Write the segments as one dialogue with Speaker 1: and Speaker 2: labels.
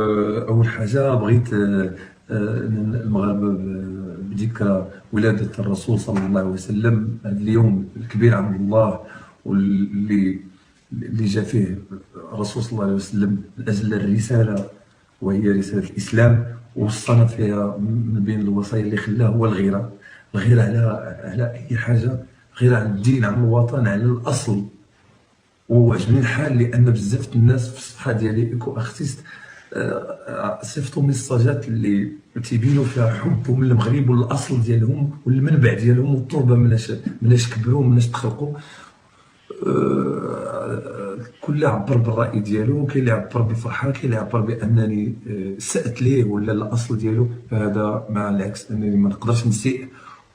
Speaker 1: أول حاجة بغيت المغاربة بذكرى ولادة الرسول صلى الله عليه وسلم، هذا اليوم الكبير عند الله، واللي جاء فيه الرسول صلى الله عليه وسلم من أجل الرسالة، وهي رسالة الإسلام، ووصانا فيها من بين الوصايا اللي خلاه هو الغيرة. الغيرة على أي حاجة، غيرة على الدين، على الوطن، على الأصل. وعجبني الحال لان بزاف الناس في الصفحه ديالي ايكو ارتيست صيفطوا ميساجات اللي تيبينوا فيها حبهم للمغرب والاصل ديالهم والمنبع ديالهم والتربه مناش كبروا ومناش تخلقوا. كل عبر بالراي ديالو، كاين اللي عبر بفرحه، كاين اللي عبر بانني سأت ليه ولا الاصل ديالو. فهذا مع العكس انني ما نقدرش نسيء،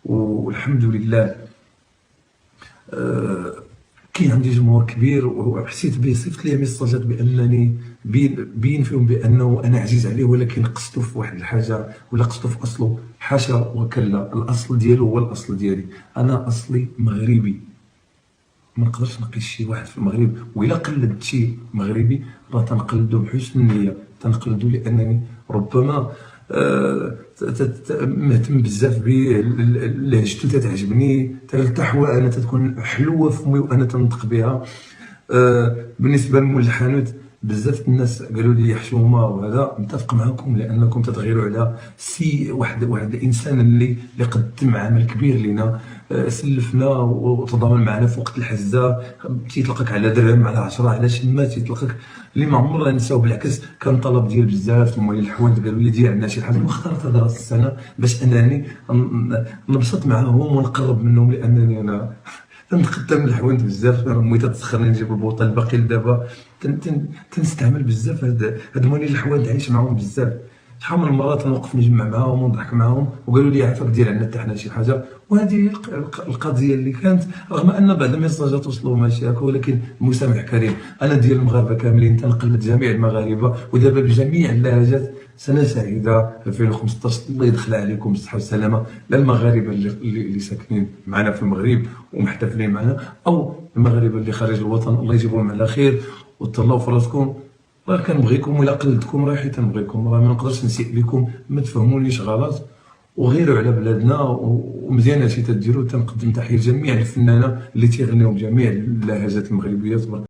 Speaker 1: والحمد لله كاين عندي جمهور كبير، وحسيت به. صيفط لي ميساجات بانني بين فيهم بانه انا عزيز عليه، ولكن قصته في واحد الحاجه ولا قصته في اصله. حاشا وكلا، الاصل ديالو هو الاصل ديالي. انا اصلي مغربي، ما نقدرش نقيس شي واحد في المغرب، والا قلدت شي مغربي راه تنقلدو بحسن النيه، تنقلدو لانني ربما مهتم بزاف بلهجتو، تتعجبني، ترتاح وانا تتكون حلوه في فمي وانا تنطق بها. بالنسبه لمول الحانوت، بزاف الناس قالوا لي حشومه، وهذا متفق معكم لانكم تتغيروا على واحد الانسان اللي قدم عمل كبير لنا، سلفنا وتضامن معنا في وقت الحزه. تيطلقك على درهم، على 10، على شمه، تيطلقك اللي ما عمرنا نساو. بالعكس كان طلب ديال بزاف الموالي الحوانت، قالوا لي دير عندنا شي حاجه، واخترت هذا راس السنه باش انني نبسط معاهم ونقرب منهم، لانني انا تنتقدم الحوانت بزاف. امي تتسخرني نجيب البوطه الباقي لدابا. تنستعمل بزاف هاد الموالي الحوانت، عايش معاهم بزاف. شحال من مره تنوقف نجمع معاهم ونضحك معاهم، وقالوا لي عافاك دير عندنا حتى حنا شي حاجه. وهذه القضيه اللي كانت، رغم ان بعض الميساجات وصلوا ماشي هكا، ولكن المسامح كريم. انا ديال المغاربه كاملين، تنقلد جميع المغاربه ودابا بجميع اللهجات. سنه سعيده 2015، الله يدخل عليكم بالصحه والسلامه، لا المغاربه اللي ساكنين معنا في المغرب ومحتفلين معنا، او المغاربه اللي خارج الوطن، الله يجيبهم على خير وتهلاو في راسكم. راه كنبغيكم، ولا قلدتكم راهي تنبغيكم، راه ما نقدرش نسيء لكم، ما تفهمونيش غلط، وغيروا على بلادنا. ومزيان هادشي تديروا. تنقدم تحيه لجميع الفنانه اللي تيغنيو بجميع اللهجات المغربيه.